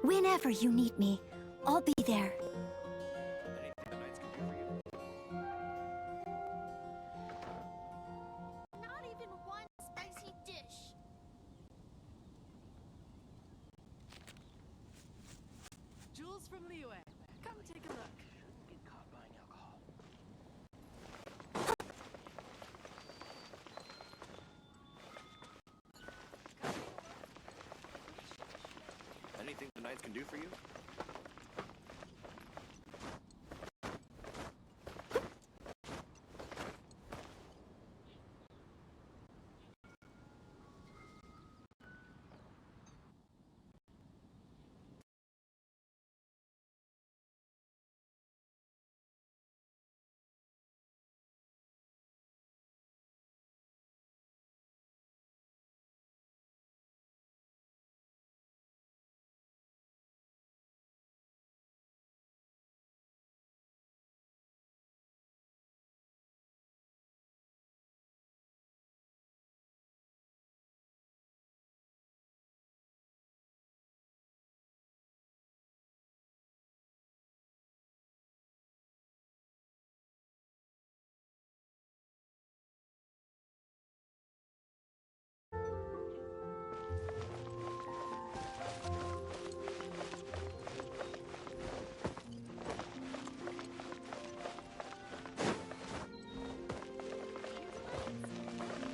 Whenever you need me, I'll be there. Not even one spicy dish. Jules from Liyue, come take a look. Get caught buying alcohol. Anything the Knights can do for you?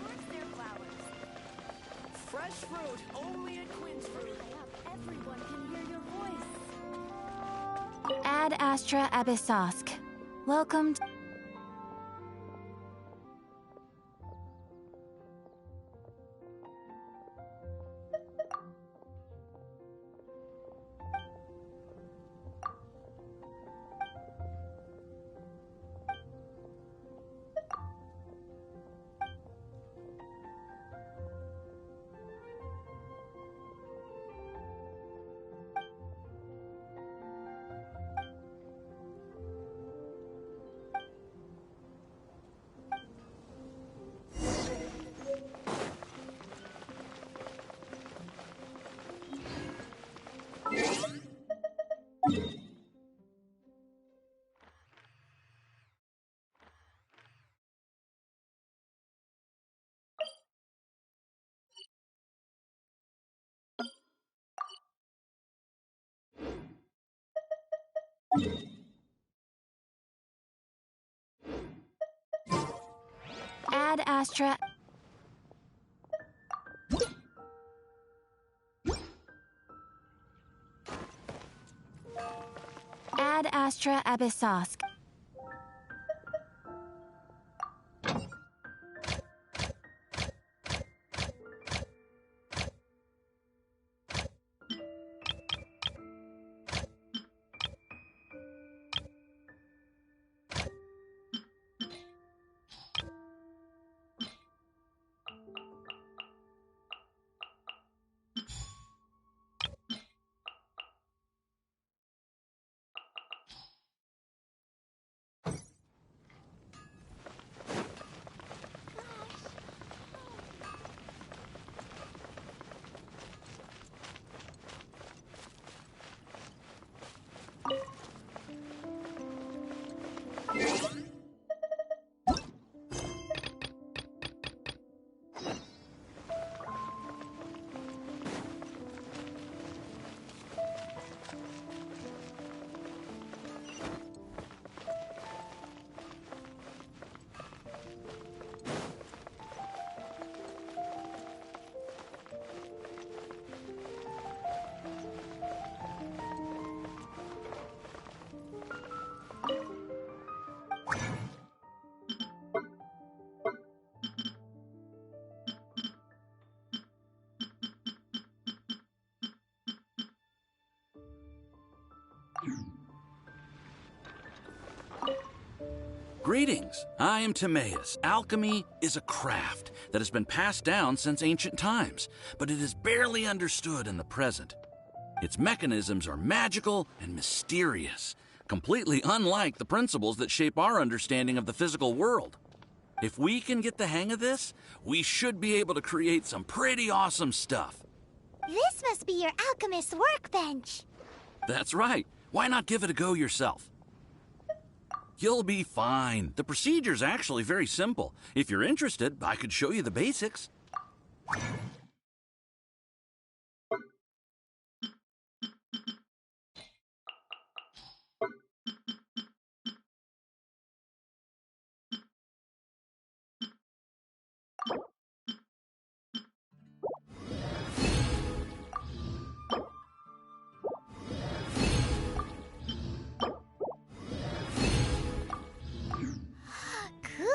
Where's their flowers? Fresh fruit, only at Quinn's Fruit. Everyone can hear your voice. Ad Astra Abyssosk. Welcome to... Ad Astra... Ad Astra Abyssosk. Greetings, I am Timaeus. Alchemy is a craft that has been passed down since ancient times, but it is barely understood in the present. Its mechanisms are magical and mysterious, completely unlike the principles that shape our understanding of the physical world. If we can get the hang of this, we should be able to create some pretty awesome stuff. This must be your alchemist's workbench. That's right. Why not give it a go yourself? You'll be fine. The procedure's actually very simple. If you're interested, I could show you the basics. Cool!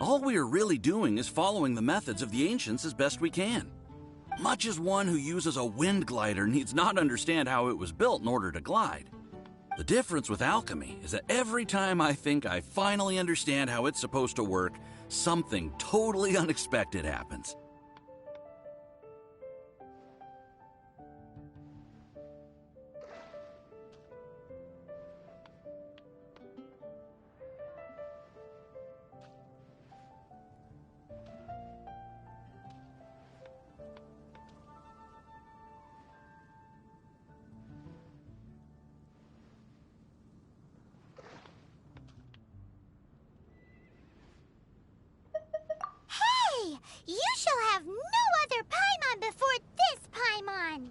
All we are really doing is following the methods of the ancients as best we can. Much as one who uses a wind glider needs not understand how it was built in order to glide. The difference with alchemy is that every time I think I finally understand how it's supposed to work, something totally unexpected happens. Hey! You shall have no other Paimon before this Paimon!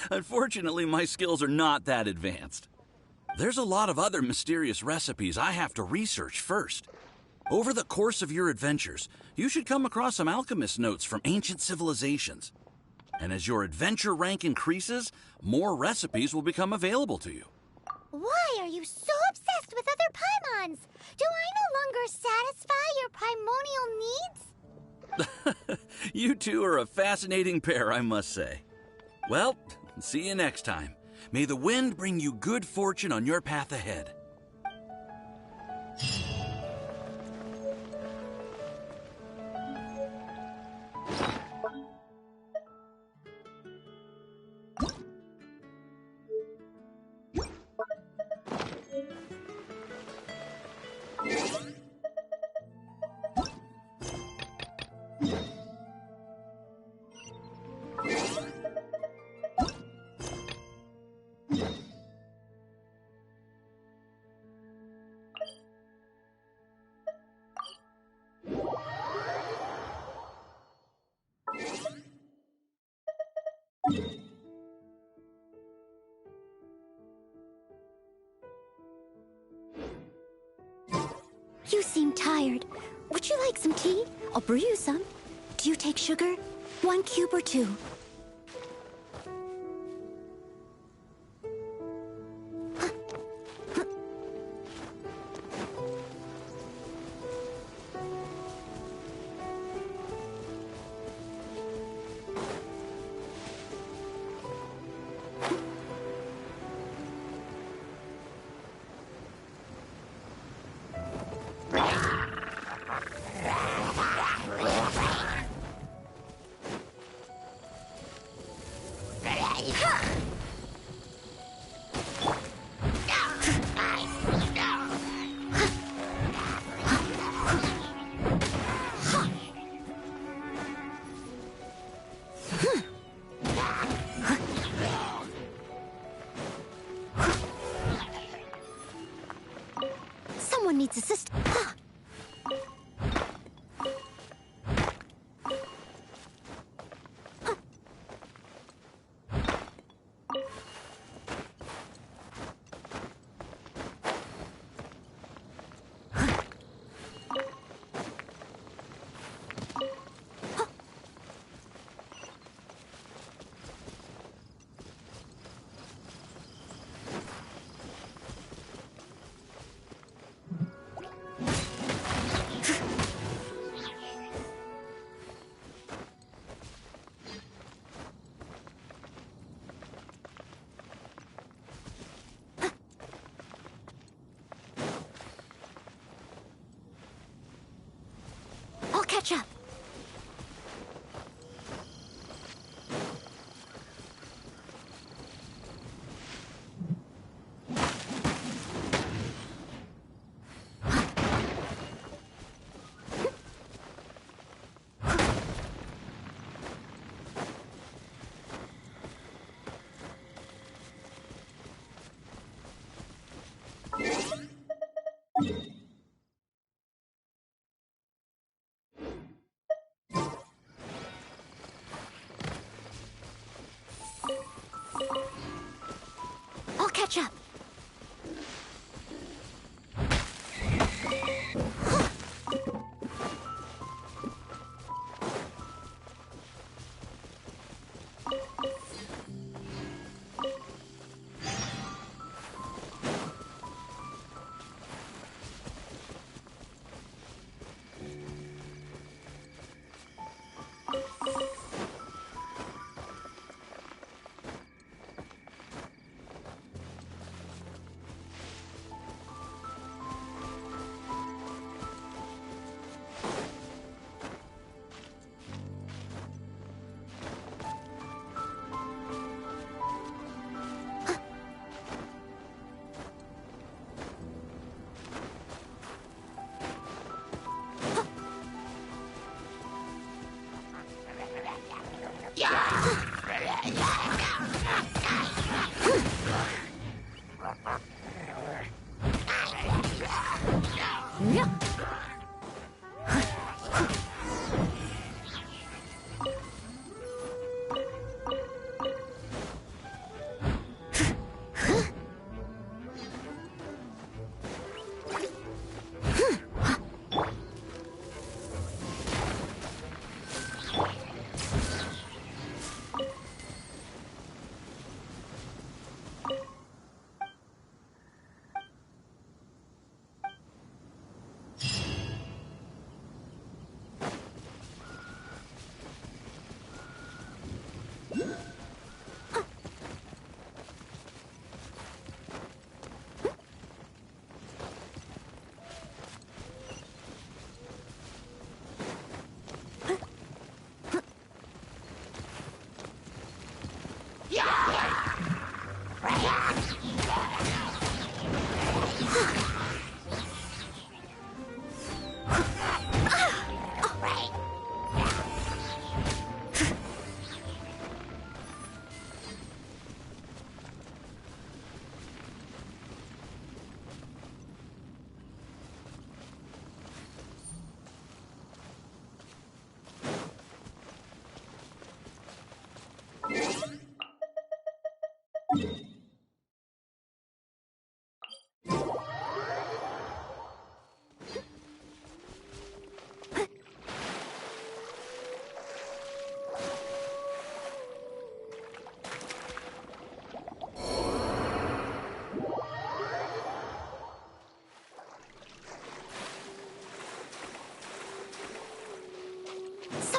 Unfortunately, my skills are not that advanced. There's a lot of other mysterious recipes I have to research first. Over the course of your adventures, you should come across some alchemist notes from ancient civilizations. And as your adventure rank increases, more recipes will become available to you. Why are you so obsessed with other Paimons? Do I no longer satisfy your primordial needs? You two are a fascinating pair, I must say. Well, see you next time. May the wind bring you good fortune on your path ahead. You seem tired. Would you like some tea? I'll brew you some. Do you take sugar? 1 cube or 2? Someone needs assistance. I'll catch up. catch up.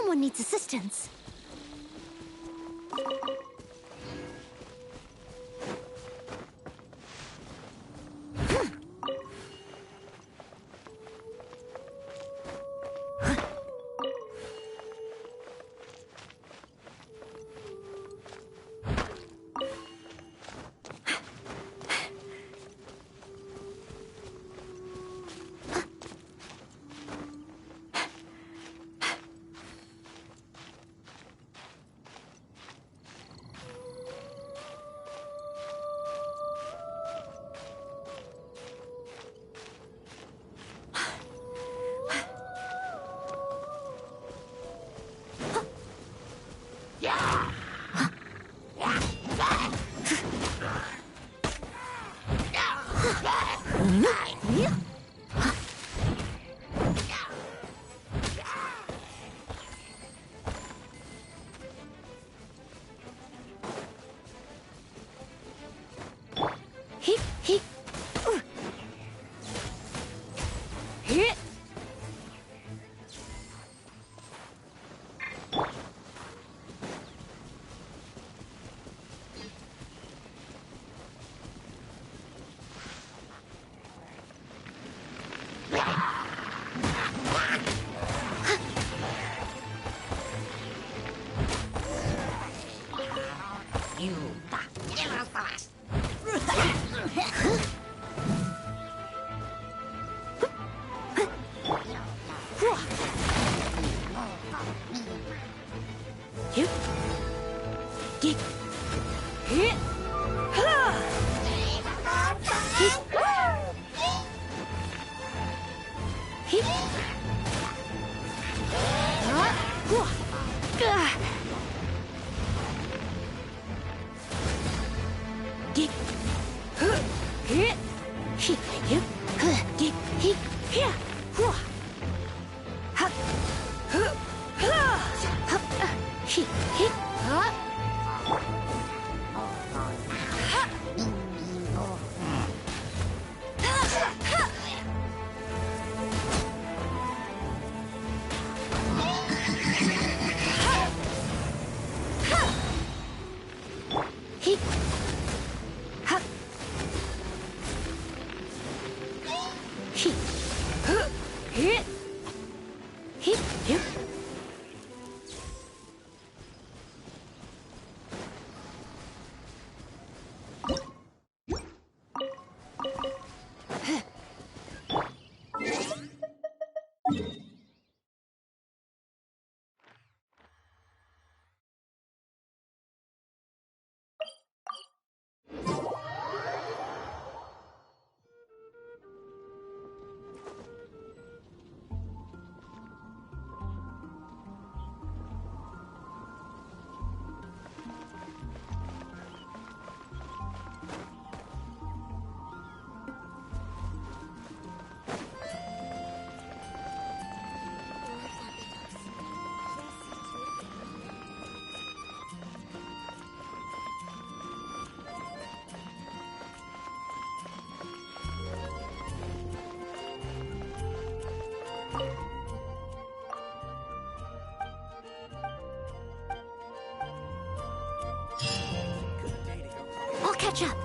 Someone needs assistance. Hip, hip. I'll catch up.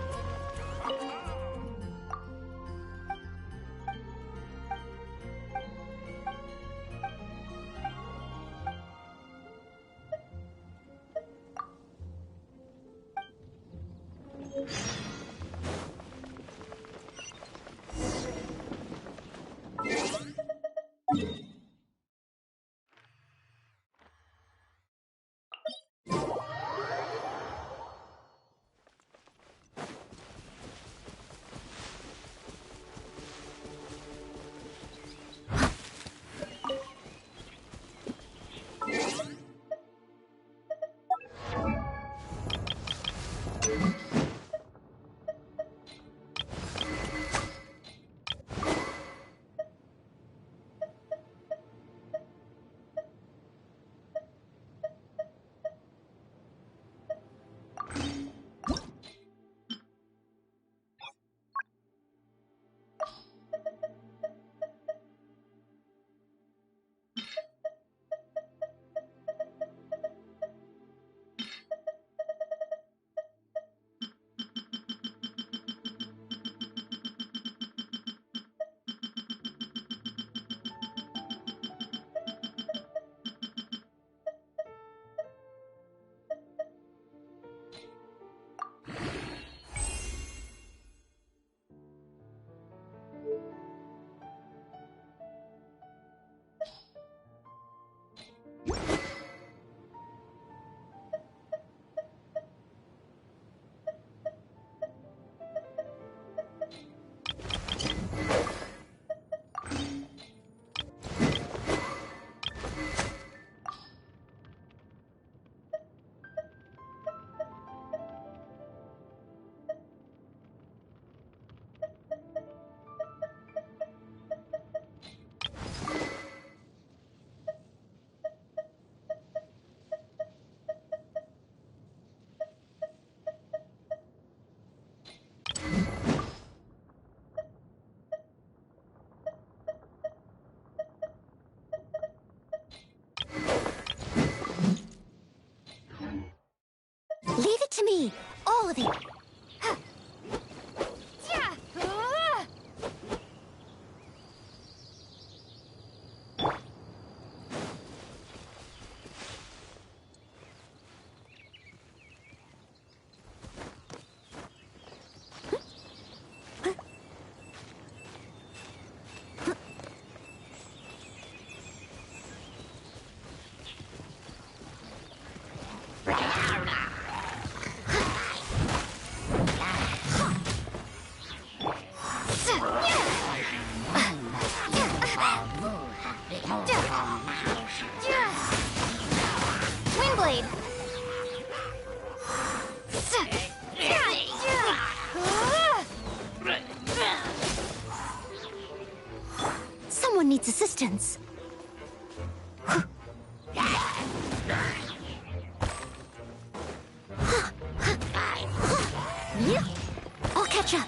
Leave it to me, all of it. Windblade. Someone needs assistance. I'll catch up.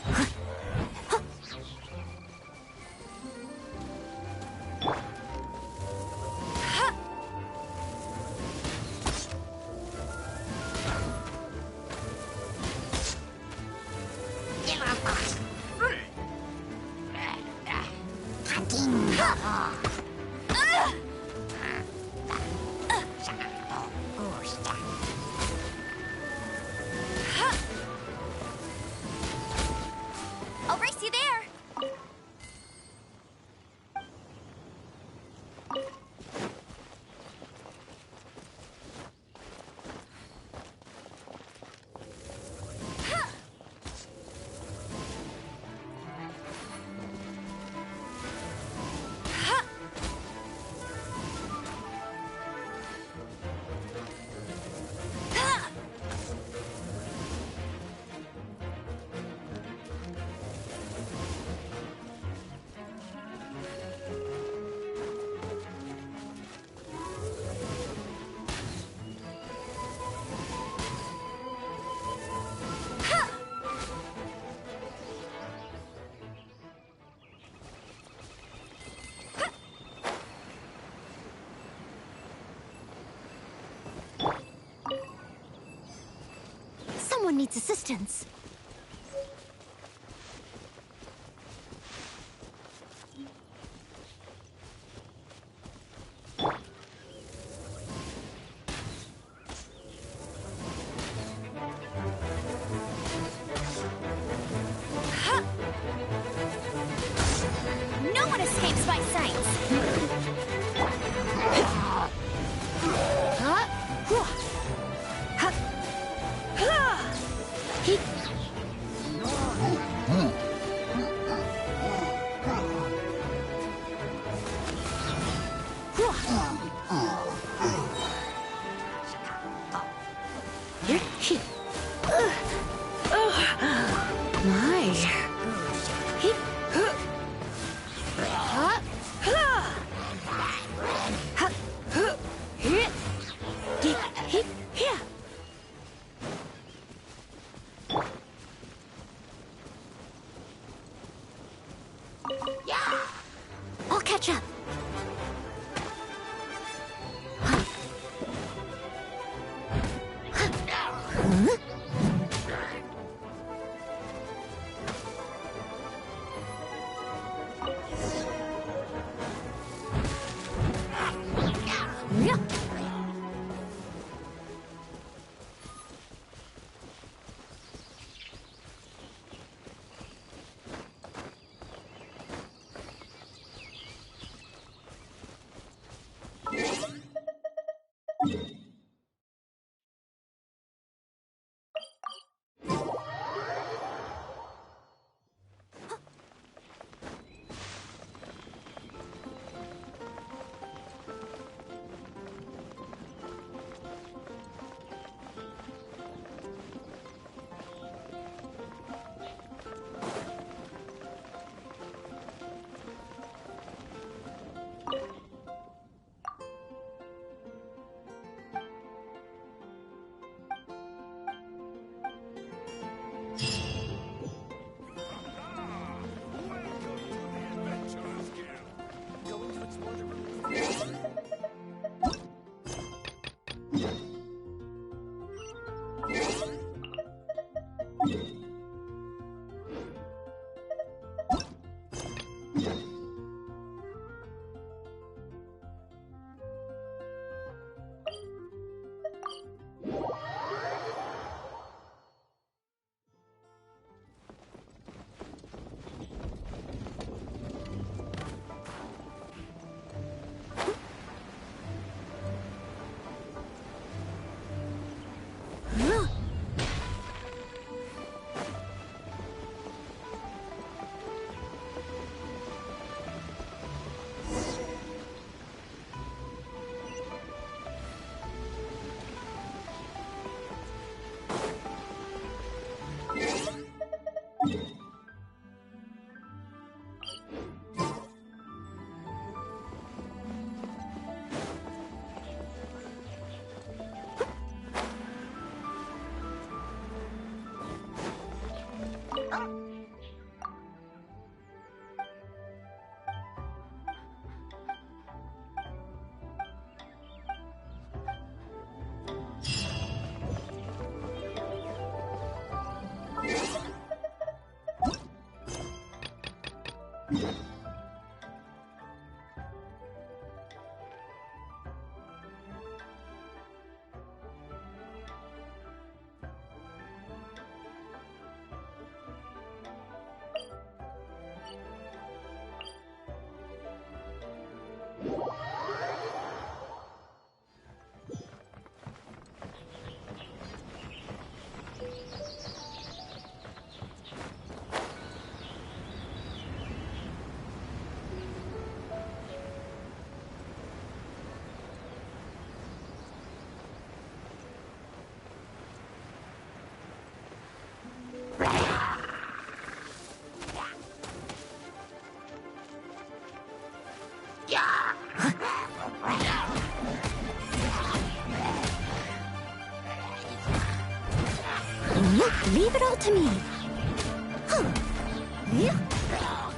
Someone needs assistance. No one escapes my sights! I'll catch up. Going to explore the room. Leave it all to me. Huh. Yeah. Huh.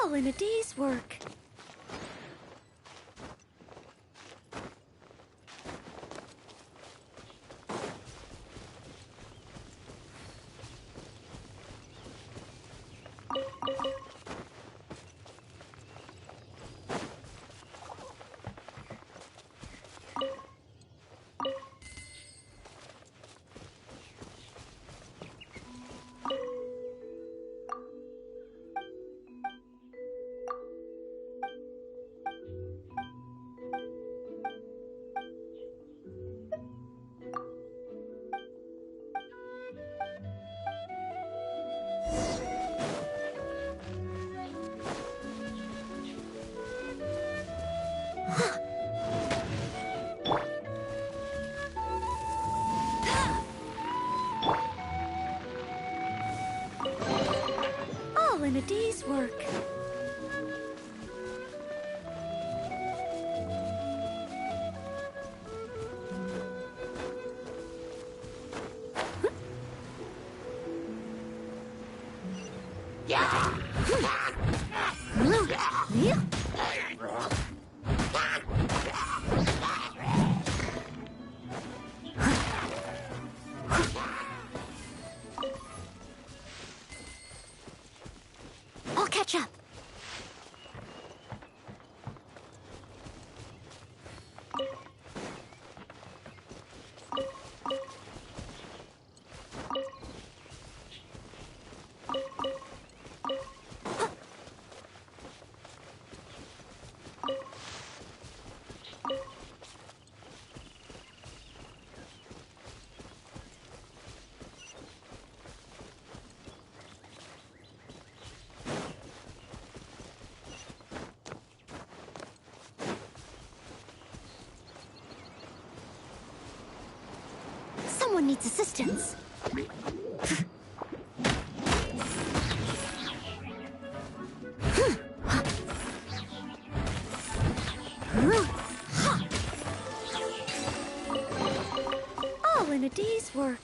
All in a day's work. All in a day's work. I'll catch up. Someone needs assistance. All in a day's work.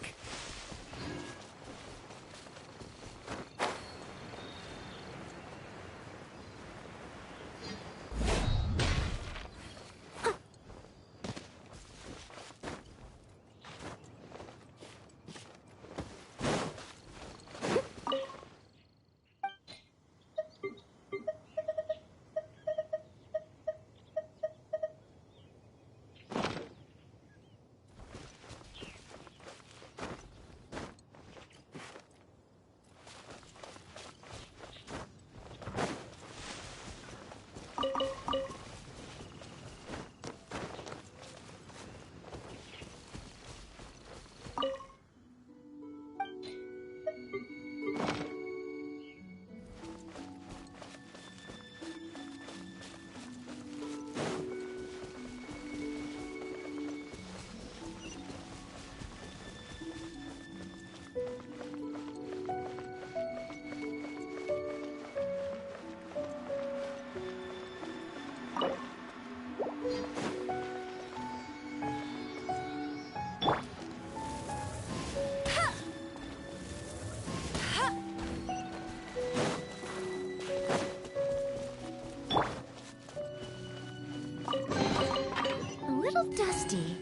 Dusty.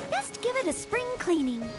Best give it a spring cleaning.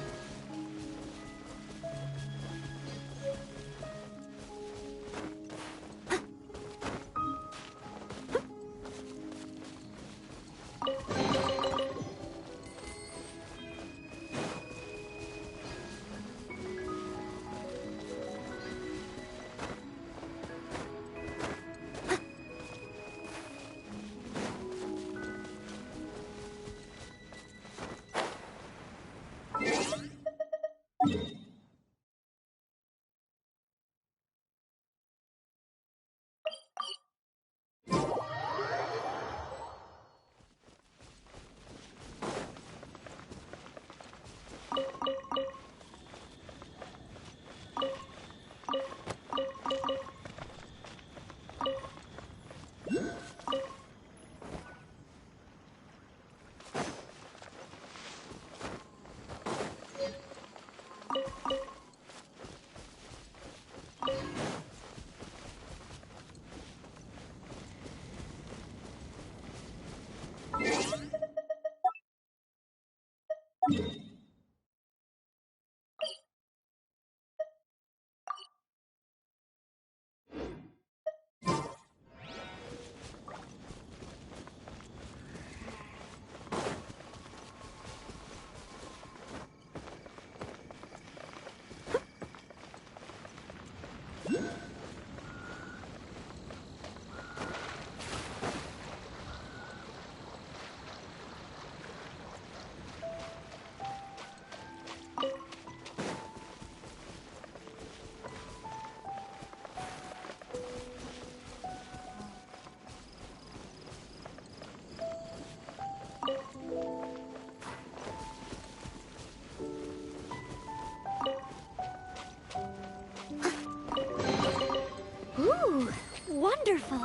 Ooh, wonderful.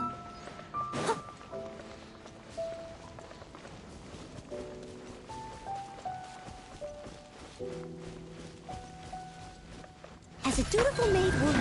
As a dutiful maid would.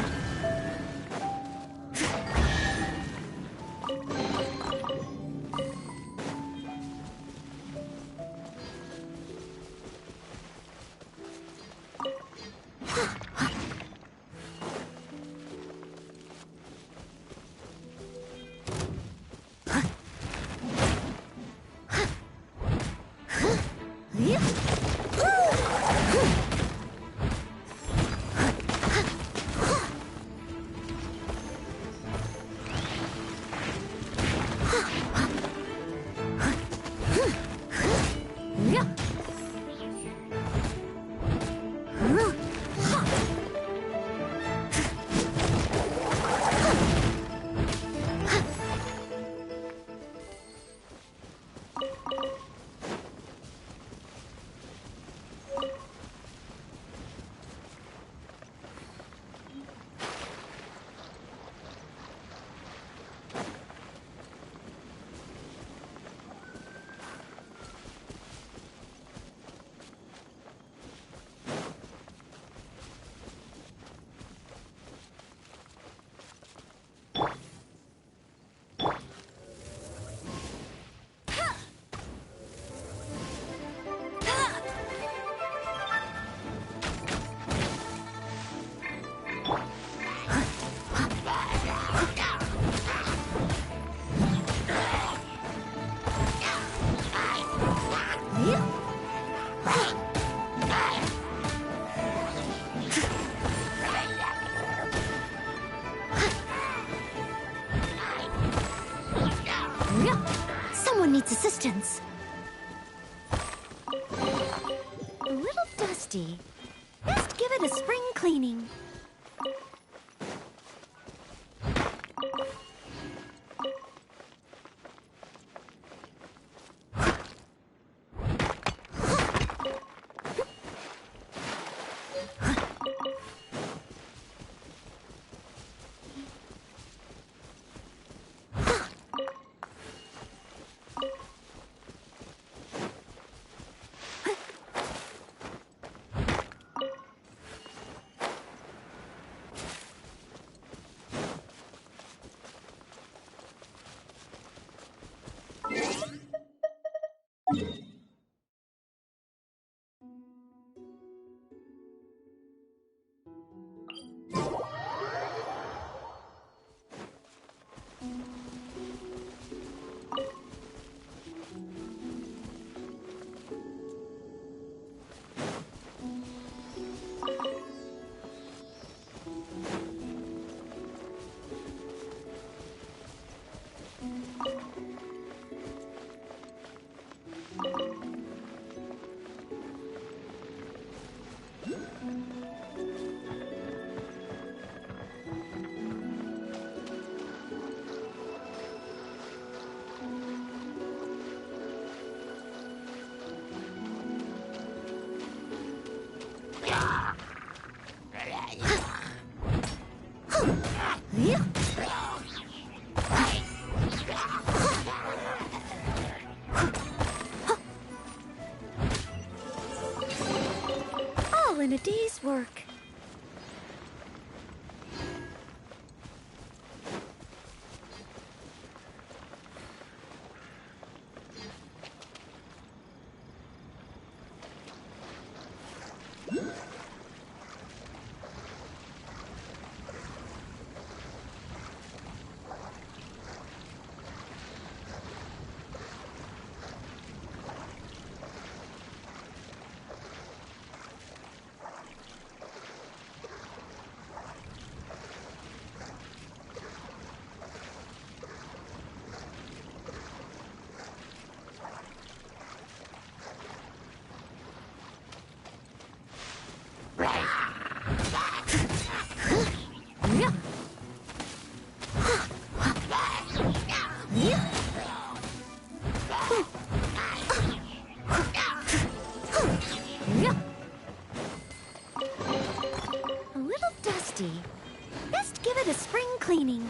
Someone needs assistance. A little dusty. Best give it a spring cleaning. All in a day's work. dusty. Best give it a spring cleaning.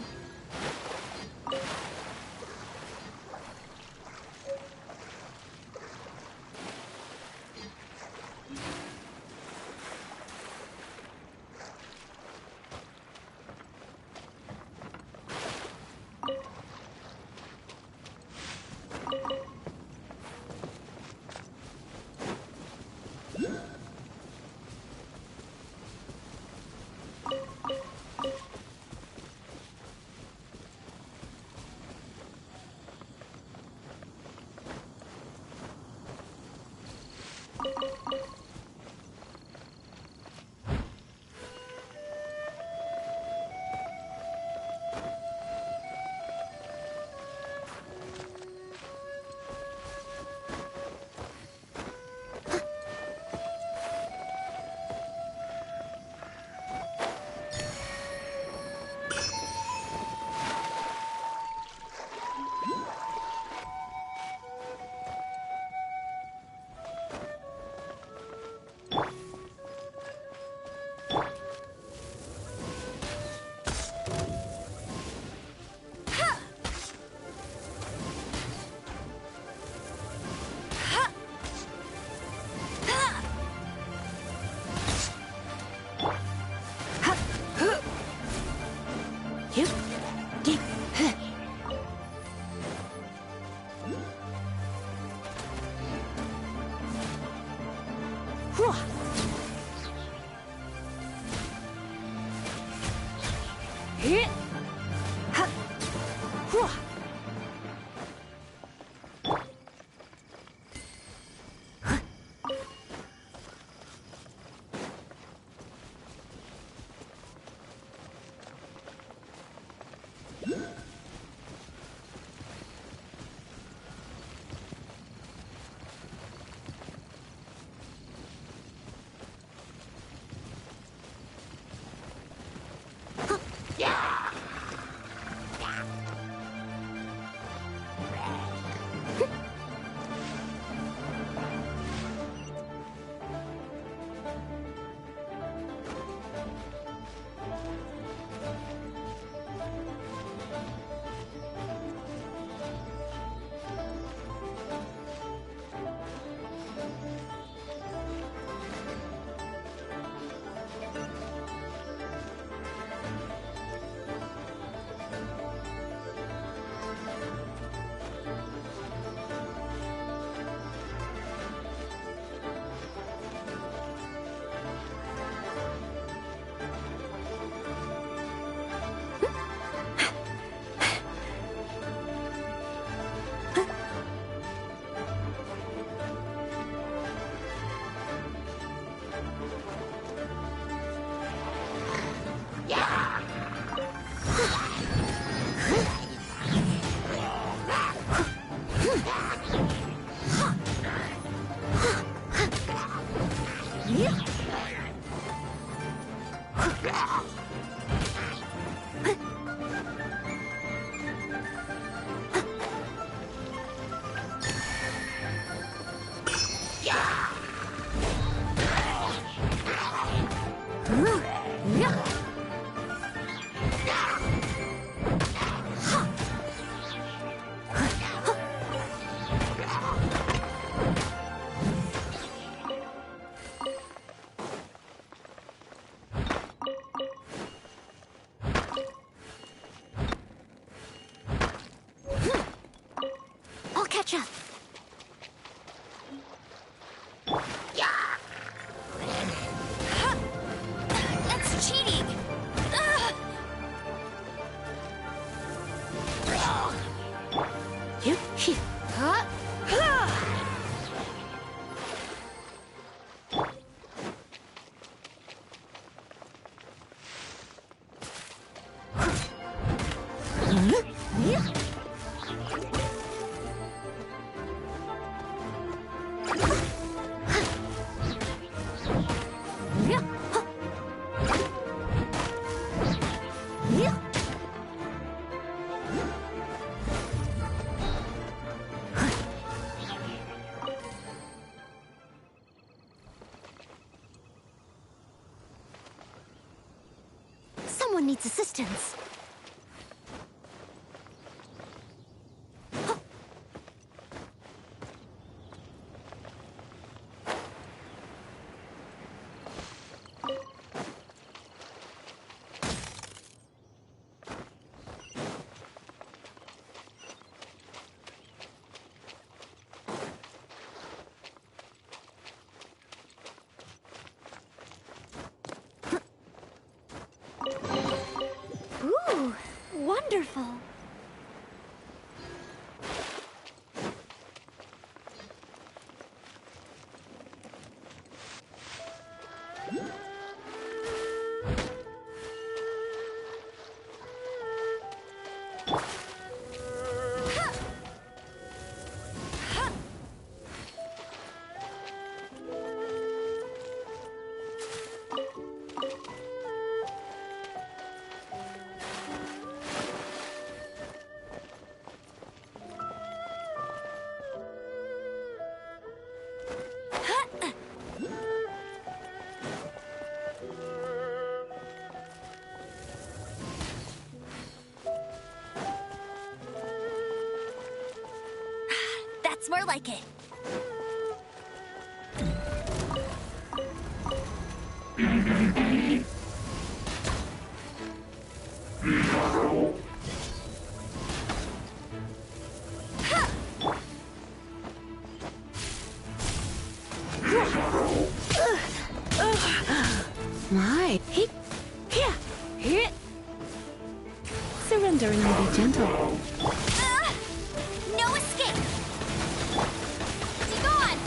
Catch up. That's cheating! anyone needs assistance. Ooh, wonderful. That's more like it. My, here. Surrendering will be gentle. No escape! Be gone!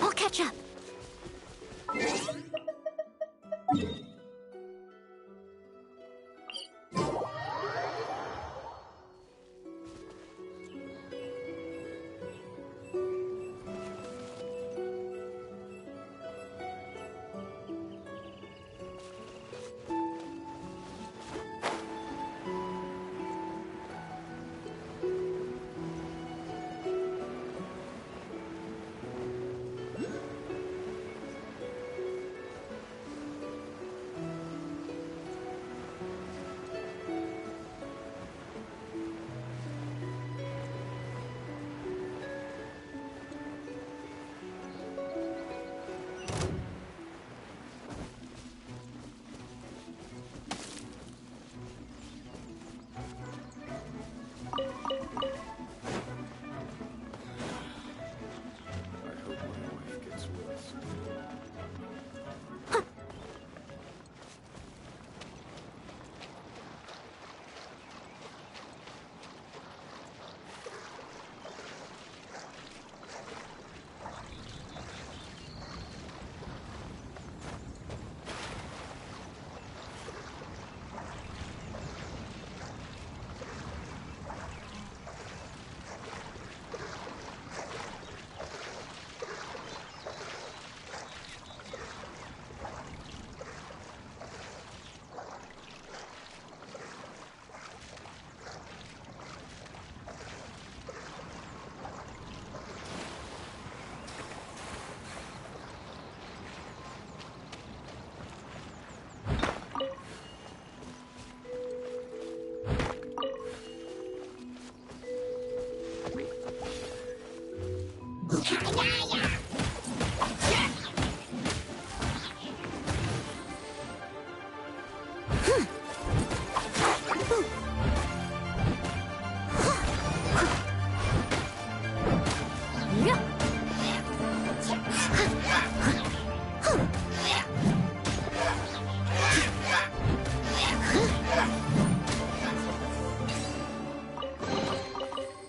I'll catch up.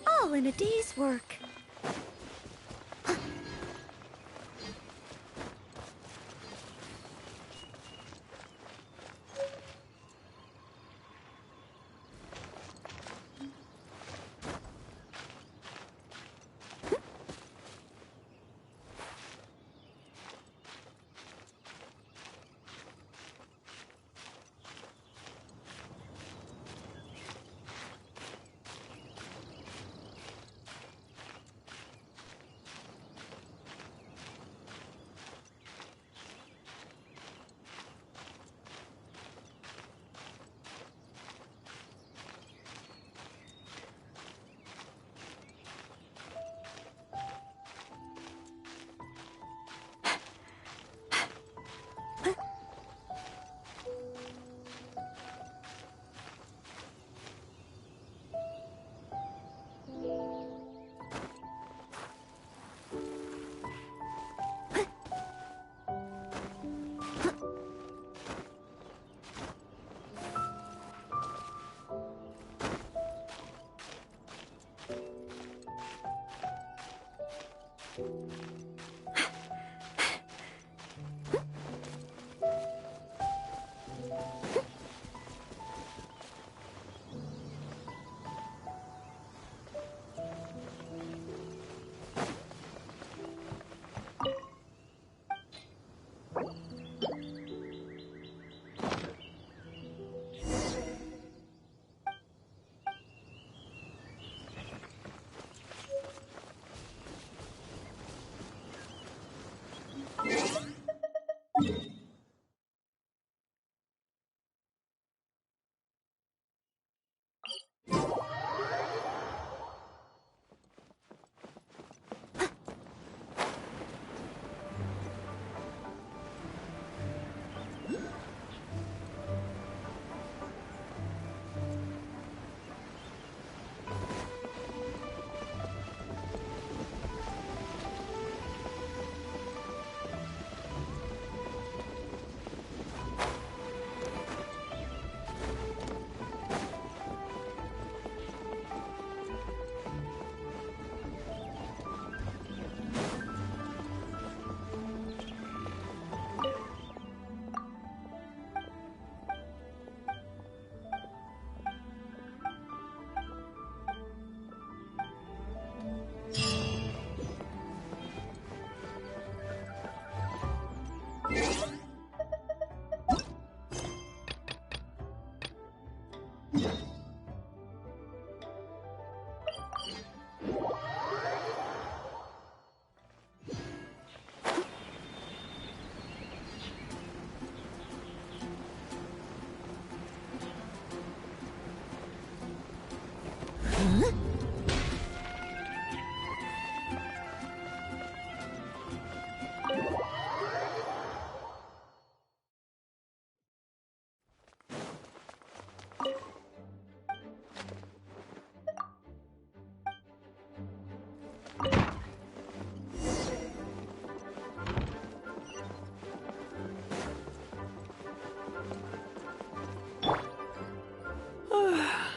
All in a day's work.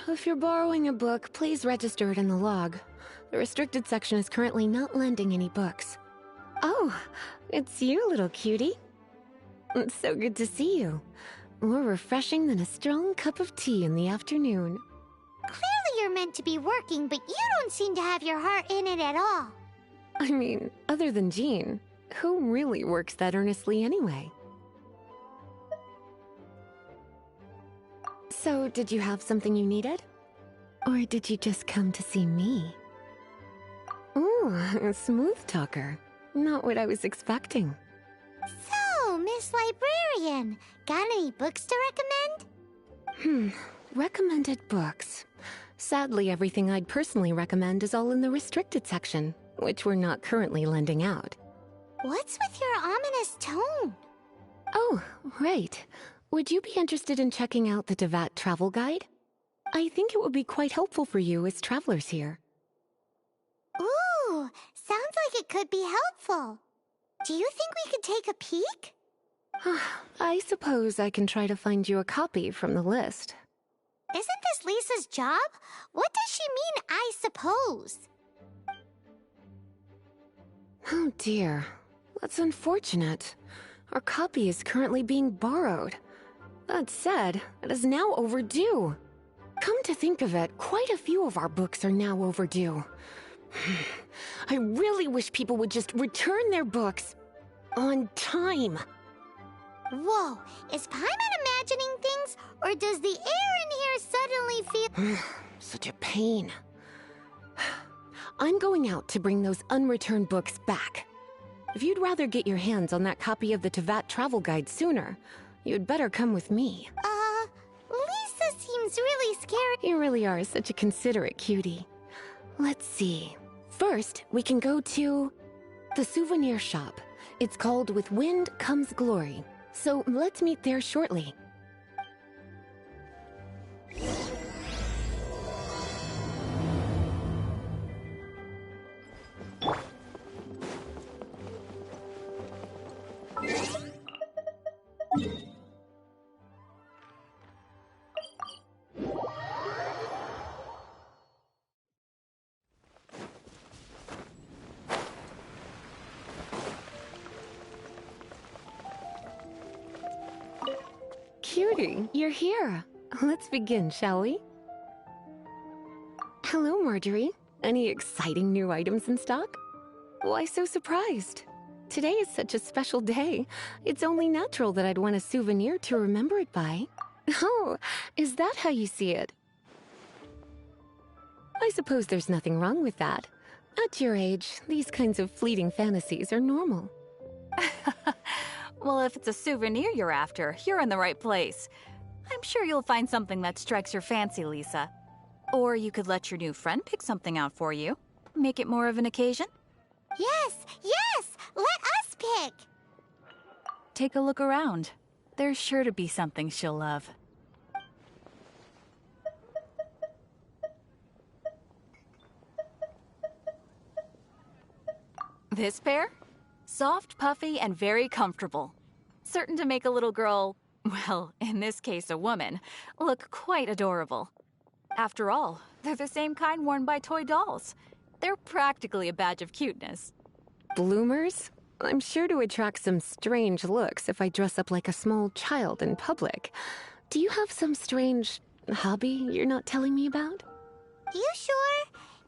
If you're borrowing a book, please register it in the log. The restricted section is currently not lending any books. Oh, it's you, little cutie. It's so good to see you. More refreshing than a strong cup of tea in the afternoon. Clearly you're meant to be working, but you don't seem to have your heart in it at all. I mean, other than Jean, who really works that earnestly anyway? So, did you have something you needed? Or did you just come to see me? Ooh, a smooth talker. Not what I was expecting. So, Miss Librarian, got any books to recommend? Recommended books. Sadly, everything I'd personally recommend is all in the restricted section, which we're not currently lending out. What's with your ominous tone? Oh, right. Would you be interested in checking out the Devat travel guide? I think it would be quite helpful for you as travelers here. Ooh, sounds like it could be helpful. Do you think we could take a peek? I suppose I can try to find you a copy from the list. Isn't this Lisa's job? What does she mean, I suppose? Oh dear. That's unfortunate. Our copy is currently being borrowed. That said, it is now overdue. Come to think of it, quite a few of our books are now overdue. I really wish people would just return their books on time. Whoa, is Paimon imagining things, or does the air in here suddenly feel... Such a pain. I'm going out to bring those unreturned books back. If you'd rather get your hands on that copy of the Tevat travel guide sooner, you'd better come with me. Lisa seems really scary. You really are such a considerate cutie. Let's see. First, we can go to the souvenir shop. It's called With Wind Comes Glory. So let's meet there shortly. Cutie, you're here. Let's begin, shall we? Hello, Marjorie. Any exciting new items in stock? Why so surprised? Today is such a special day. It's only natural that I'd want a souvenir to remember it by. Oh, is that how you see it? I suppose there's nothing wrong with that. At your age, these kinds of fleeting fantasies are normal. Well, if it's a souvenir you're after, you're in the right place. I'm sure you'll find something that strikes your fancy, Lisa. Or you could let your new friend pick something out for you. Make it more of an occasion. Yes, let us pick. Take a look around. There's sure to be something she'll love. This pair? Soft, puffy, and very comfortable. Certain to make a little girl, well, in this case a woman, look quite adorable. After all, they're the same kind worn by toy dolls. They're practically a badge of cuteness. Bloomers? I'm sure to attract some strange looks if I dress up like a small child in public. Do you have some strange hobby you're not telling me about? You sure?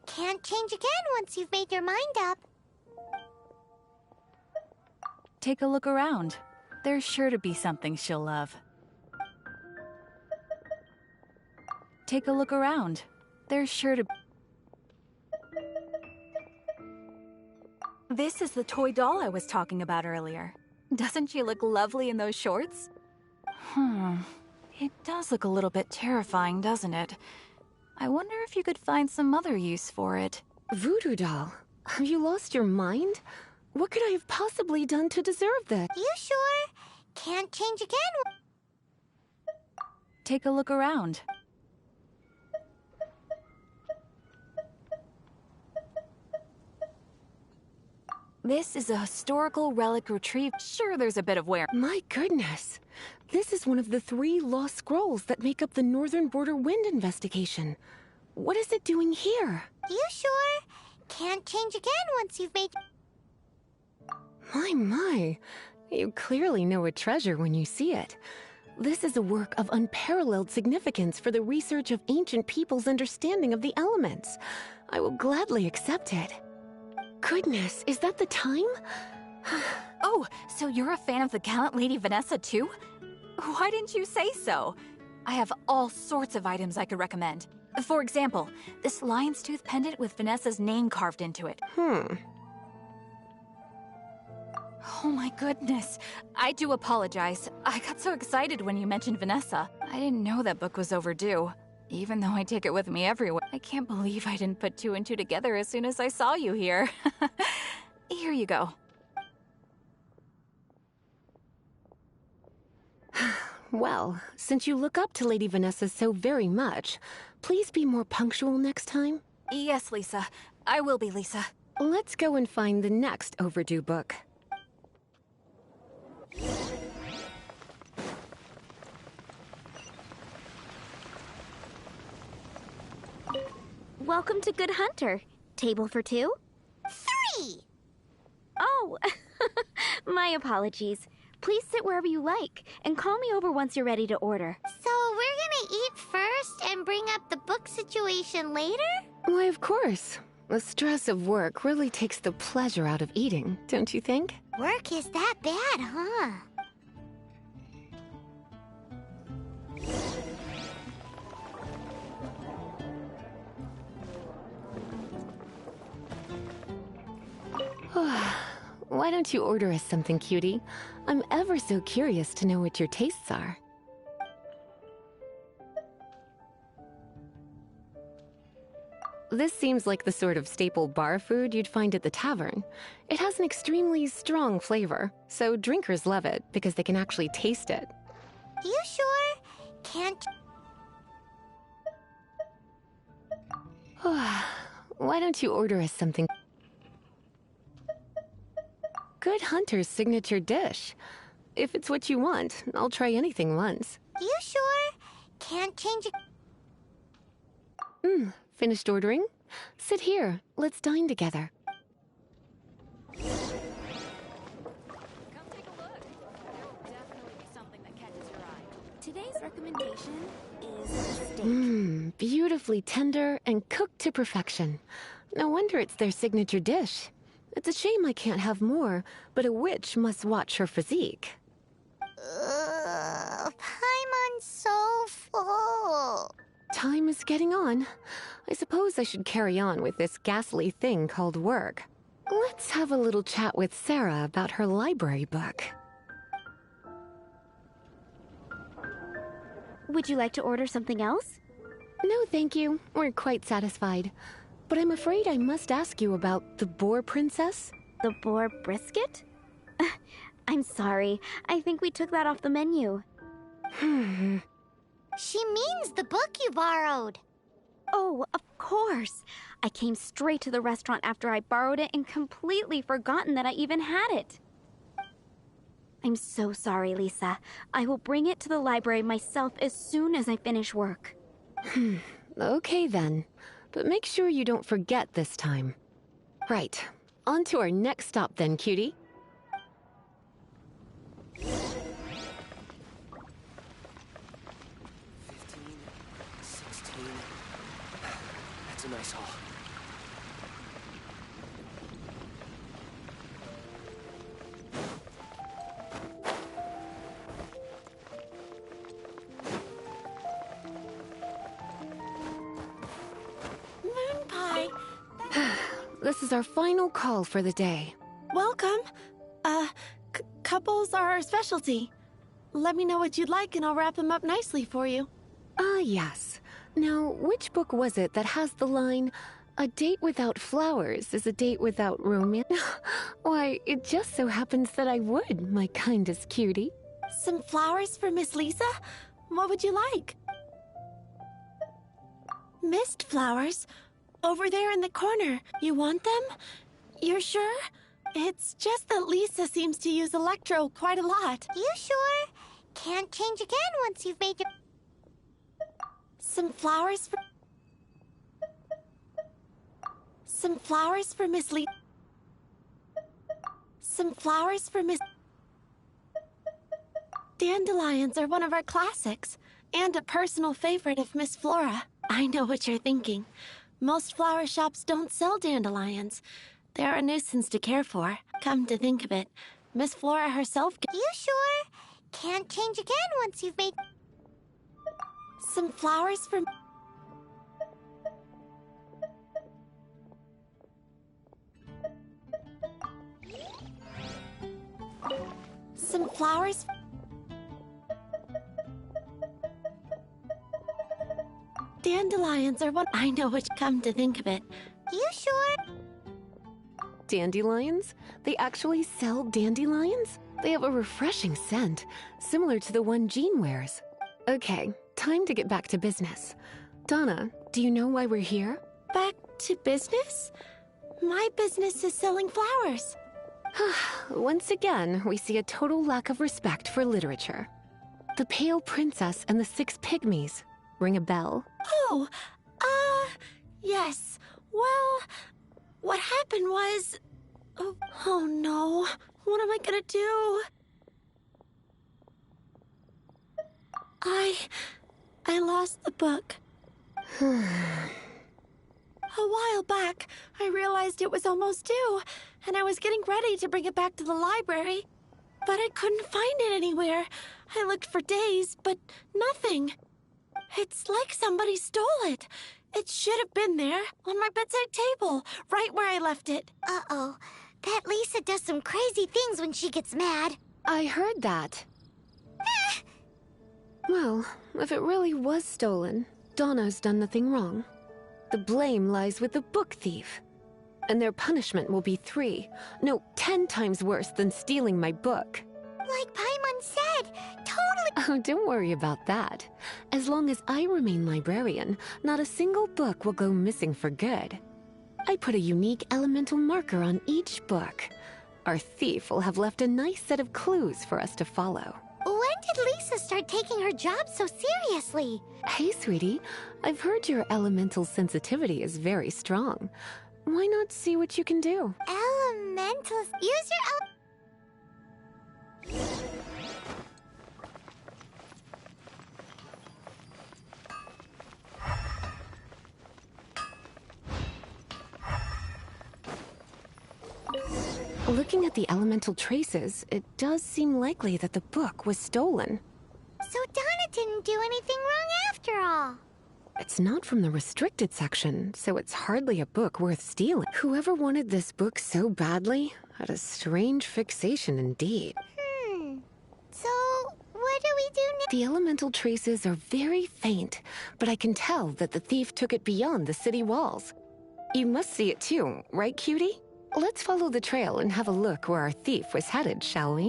Can't change again once you've made your mind up. Take a look around. There's sure to be something she'll love. Take a look around. There's sure to... This is the toy doll I was talking about earlier. Doesn't she look lovely in those shorts? It does look a little bit terrifying, doesn't it? I wonder if you could find some other use for it. Voodoo doll? Have you lost your mind? What could I have possibly done to deserve that? You sure? Can't change again. Take a look around. This is a historical relic retrieved. Sure, there's a bit of wear. My goodness. This is one of the 3 lost scrolls that make up the Northern Border Wind investigation. What is it doing here? You sure? Can't change again once you've made... My. You clearly know a treasure when you see it. This is a work of unparalleled significance for the research of ancient people's understanding of the elements. I will gladly accept it. Goodness, is that the time? Oh, so you're a fan of the gallant Lady Vanessa too? Why didn't you say so? I have all sorts of items I could recommend. For example, this lion's tooth pendant with Vanessa's name carved into it. Oh my goodness. I do apologize. I got so excited when you mentioned Vanessa. I didn't know that book was overdue. Even though I take it with me everywhere. I can't believe I didn't put 2 and 2 together as soon as I saw you here. Here you go. Well, since you look up to Lady Vanessa so very much, please be more punctual next time. Yes, Lisa. I will be, Lisa. Let's go and find the next overdue book. Welcome to Good Hunter. Table for two? 3! Oh, my apologies. Please sit wherever you like, and call me over once you're ready to order. So we're gonna eat first and bring up the book situation later? Why, of course. The stress of work really takes the pleasure out of eating, don't you think? Work is that bad, huh? Why don't you order us something, cutie? I'm ever so curious to know what your tastes are. This seems like the sort of staple bar food you'd find at the tavern. It has an extremely strong flavor, so drinkers love it because they can actually taste it. You sure? Can't... Why don't you order us something? Good Hunter's signature dish. If it's what you want, I'll try anything once. You sure? Can't change it... Finished ordering? Sit here. Let's dine together. Come take a look. There'll definitely be something that catches your eye. Today's recommendation is steak. Beautifully tender and cooked to perfection. No wonder it's their signature dish. It's a shame I can't have more, but a witch must watch her physique. Paimon's so full. Time is getting on. I suppose I should carry on with this ghastly thing called work. Let's have a little chat with Sarah about her library book. Would you like to order something else? No, thank you. We're quite satisfied. But I'm afraid I must ask you about the Boar Princess. The boar brisket? I'm sorry. I think we took that off the menu. She means the book you borrowed. Oh, of course. I came straight to the restaurant after I borrowed it and completely forgotten that I even had it. I'm so sorry, Lisa. I will bring it to the library myself as soon as I finish work. Okay then. But make sure you don't forget this time. Right. On to our next stop then, cutie. 16. That's a nice haul. Moon pie. This is our final call for the day. Welcome. Couples are our specialty. Let me know what you'd like and I'll wrap them up nicely for you. Yes. Now, which book was it that has the line, "A date without flowers is a date without romance"? Why, it just so happens that I would, my kindest cutie. Some flowers for Miss Lisa? What would you like? Mist flowers? Over there in the corner. You want them? You're sure? It's just that Lisa seems to use Electro quite a lot. You sure? Can't change again once you've made your... Some flowers for... Some flowers for Miss Lisa. Some flowers for Miss... Dandelions are one of our classics, and a personal favorite of Miss Flora. I know what you're thinking. Most flower shops don't sell dandelions. They're a nuisance to care for. Come to think of it, Miss Flora herself... You sure? Can't change again once you've made... Some flowers for... Some flowers... Dandelions are one... I know what... Come to think of it. You sure? Dandelions? They actually sell dandelions? They have a refreshing scent, similar to the one Jean wears. Okay, time to get back to business. Donna, do you know why we're here? Back to business? My business is selling flowers. Once again, we see a total lack of respect for literature. The Pale Princess and the Six Pygmies. Ring a bell? Oh, Yes. Well, what happened was... Oh no. What am I gonna do? I lost the book. A while back, I realized it was almost due, and I was getting ready to bring it back to the library. But I couldn't find it anywhere. I looked for days, but nothing. It's like somebody stole it. It should have been there, on my bedside table, right where I left it. Uh-oh. That Lisa does some crazy things when she gets mad. I heard that. Well, if it really was stolen, Donna's done nothing wrong. The blame lies with the book thief. And their punishment will be 10 times worse than stealing my book. Like Paimon said, totally. Oh, don't worry about that. As long as I remain librarian, not a single book will go missing for good. I put a unique elemental marker on each book. Our thief will have left a nice set of clues for us to follow. When did Lisa start taking her job so seriously? Hey, sweetie. I've heard your elemental sensitivity is very strong. Why not see what you can do? Elementals. Use your Looking at the elemental traces, it does seem likely that the book was stolen. So Donna didn't do anything wrong after all. It's not from the restricted section, so it's hardly a book worth stealing. Whoever wanted this book so badly had a strange fixation indeed. So, what do we do now? The elemental traces are very faint, but I can tell that the thief took it beyond the city walls. You must see it too, right, cutie? Let's follow the trail and have a look where our thief was headed, shall we?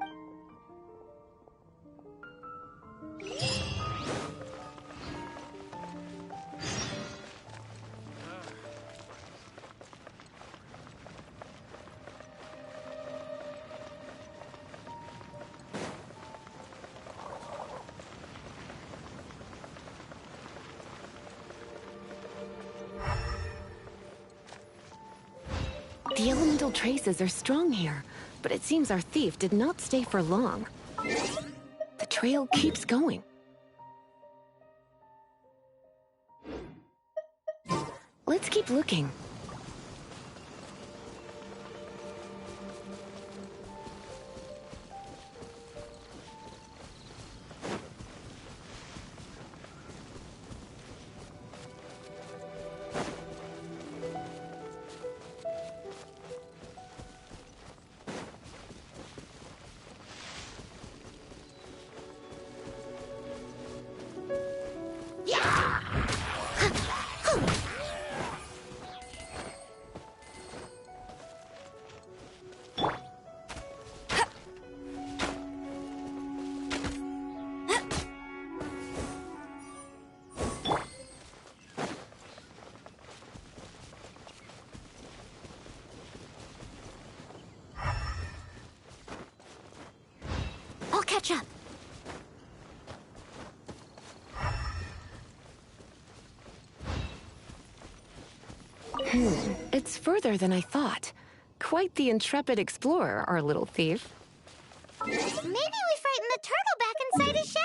The elemental traces are strong here, but it seems our thief did not stay for long. The trail keeps going. Let's keep looking. I'll catch up. It's further than I thought. Quite the intrepid explorer, our little thief. Maybe we frightened the turtle back inside his shell?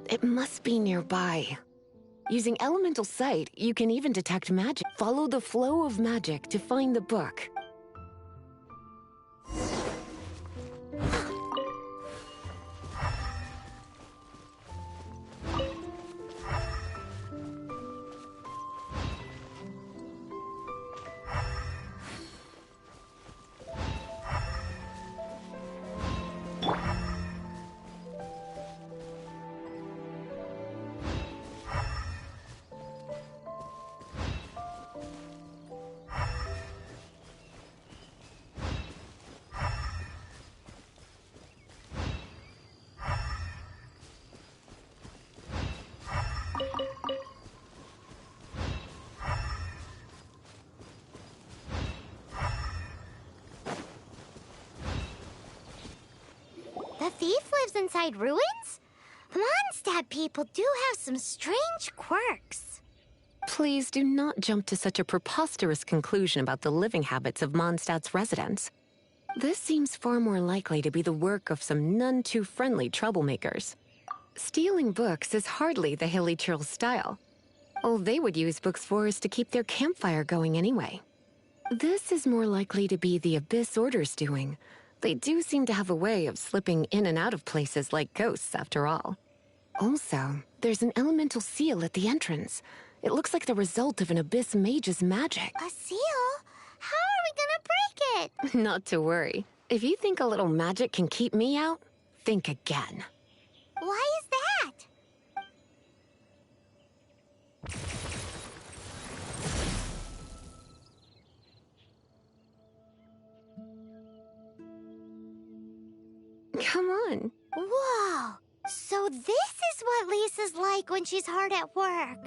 It must be nearby. Using elemental sight, you can even detect magic. Follow the flow of magic to find the book. thief lives inside ruins? Mondstadt people do have some strange quirks. Please do not jump to such a preposterous conclusion about the living habits of Mondstadt's residents. This seems far more likely to be the work of some none-too-friendly troublemakers. Stealing books is hardly the Hilly Churl's style. All they would use books for is to keep their campfire going anyway. This is more likely to be the Abyss Order's doing. They do seem to have a way of slipping in and out of places like ghosts, after all. Also, there's an elemental seal at the entrance. It looks like the result of an Abyss mage's magic. A seal? How are we gonna break it? Not to worry. If you think a little magic can keep me out, think again. Why is that? Come on. Whoa! So this is what Lisa's like when she's hard at work.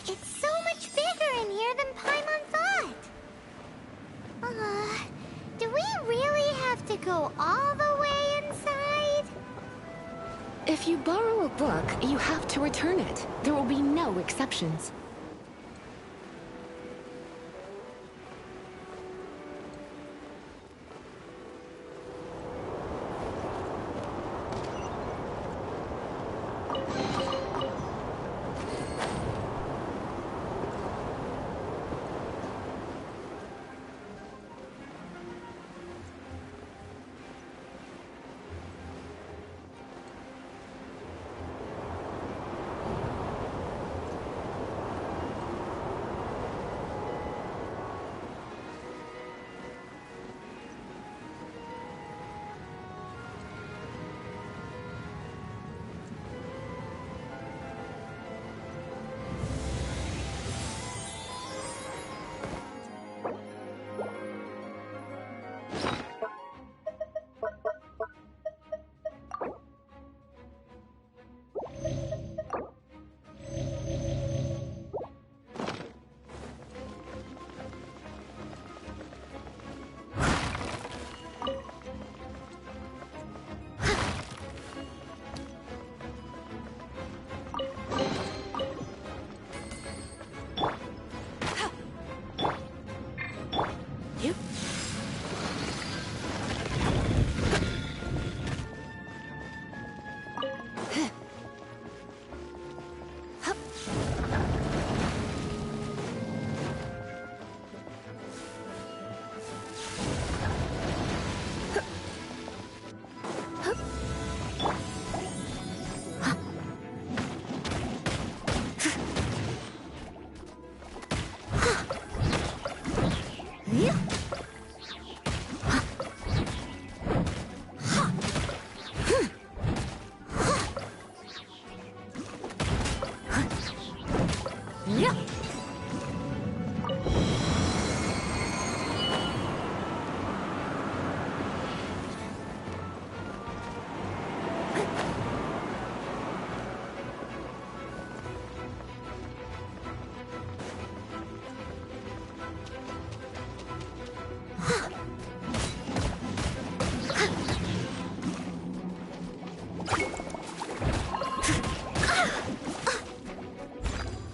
It's so much bigger in here than Paimon thought. Do we really have to go all the way inside? If you borrow a book, you have to return it. There will be no exceptions.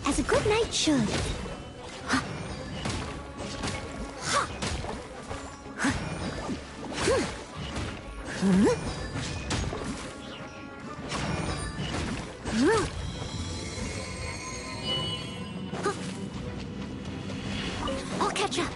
As a good knight should. I'll catch up.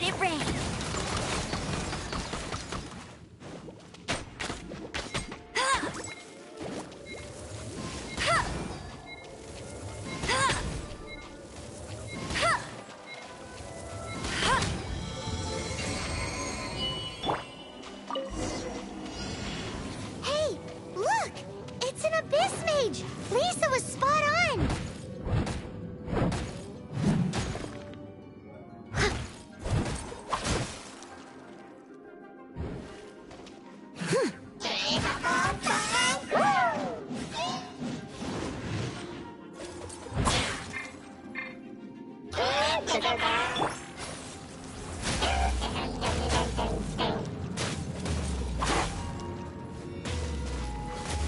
it rain. Hey, look! It's an abyss mage! Lisa was spot on!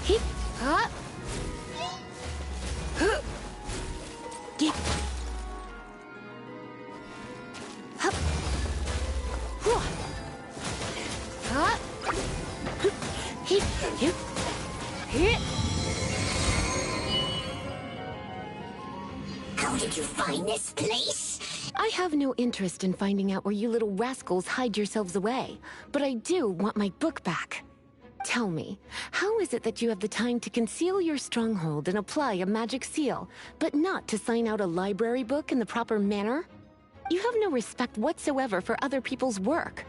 Hip, hop. Huh. Get. Hup. Whoa. Hop. Hip, hip, hip. How did you find this place? I have no interest in finding out where you little rascals hide yourselves away, but I do want my book back. Tell me, how is it that you have the time to conceal your stronghold and apply a magic seal, but not to sign out a library book in the proper manner? You have no respect whatsoever for other people's work.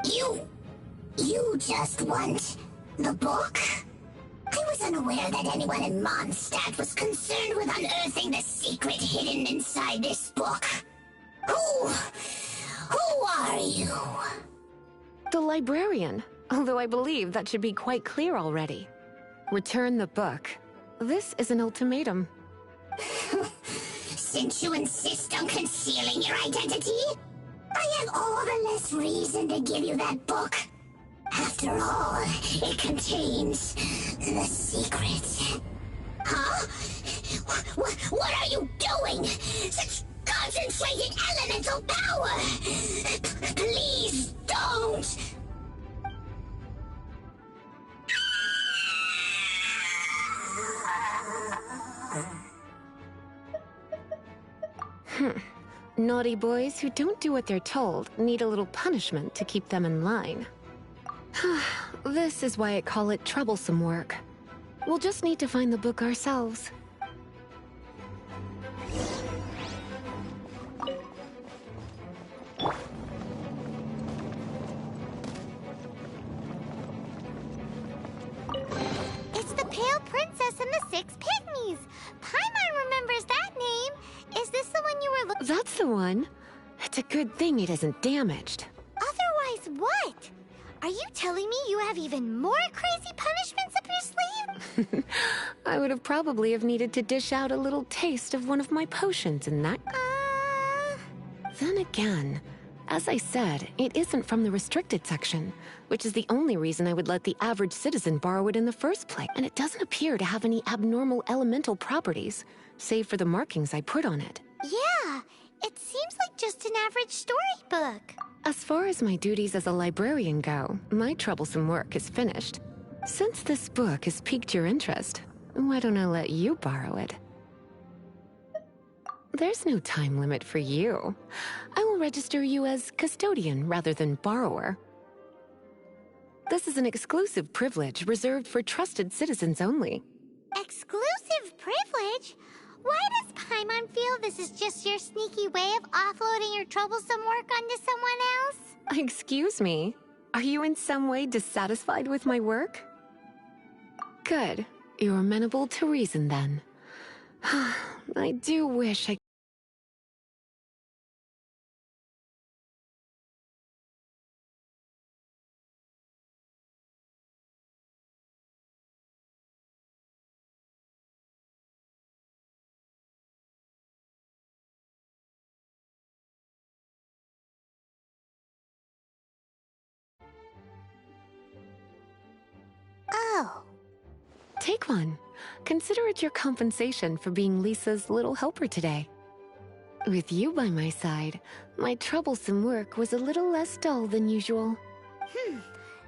You just want the book? I was unaware that anyone in Mondstadt was concerned with unearthing the secret hidden inside this book. Who are you? The librarian, although I believe that should be quite clear already. Return the book. This is an ultimatum. Since you insist on concealing your identity, I have all the less reason to give you that book. After all, it contains the secret. Huh? What are you doing? Such concentrated elemental power! Please don't! Naughty boys who don't do what they're told need a little punishment to keep them in line. This is why I call it troublesome work. We'll just need to find the book ourselves. It's the Pale Princess and the Six Pygmies! Paimon remembers that name! Is this the one you were looking for? That's the one. It's a good thing it isn't damaged. Otherwise, what? Are you telling me you have even more crazy punishments up your sleeve? I would have probably have needed to dish out a little taste of one of my potions in that. Then again, as I said, it isn't from the restricted section, which is the only reason I would let the average citizen borrow it in the first place. And it doesn't appear to have any abnormal elemental properties, save for the markings I put on it. Yeah, it seems like just an average storybook. As far as my duties as a librarian go, my troublesome work is finished. Since this book has piqued your interest, why don't I let you borrow it? There's no time limit for you. I will register you as custodian rather than borrower. This is an exclusive privilege reserved for trusted citizens only. Exclusive privilege? Why does Paimon feel this is just your sneaky way of offloading your troublesome work onto someone else? Excuse me, are you in some way dissatisfied with my work? Good. You're amenable to reason then. I do wish I... Oh. Take one. Consider it your compensation for being Lisa's little helper today. With you by my side, my troublesome work was a little less dull than usual.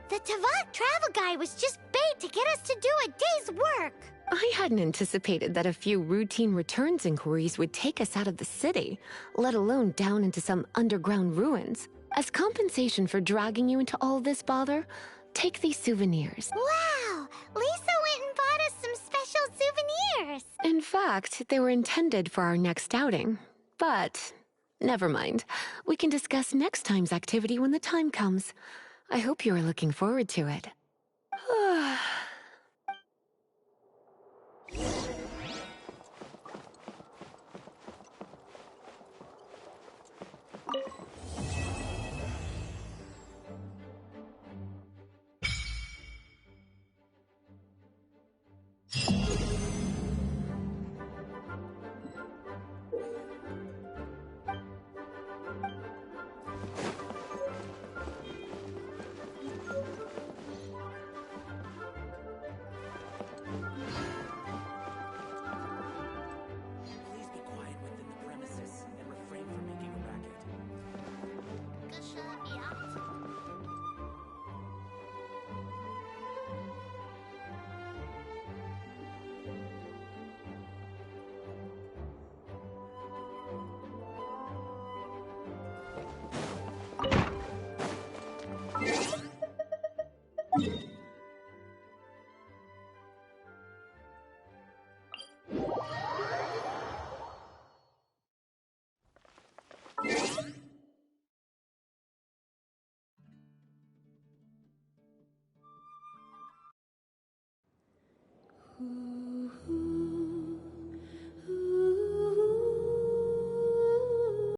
The Tavok travel guy was just bait to get us to do a day's work. I hadn't anticipated that a few routine returns inquiries would take us out of the city, let alone down into some underground ruins. As compensation for dragging you into all this bother, take these souvenirs. Wow! Lisa went and bought us some special souvenirs! In fact, they were intended for our next outing. But, never mind. We can discuss next time's activity when the time comes. I hope you are looking forward to it.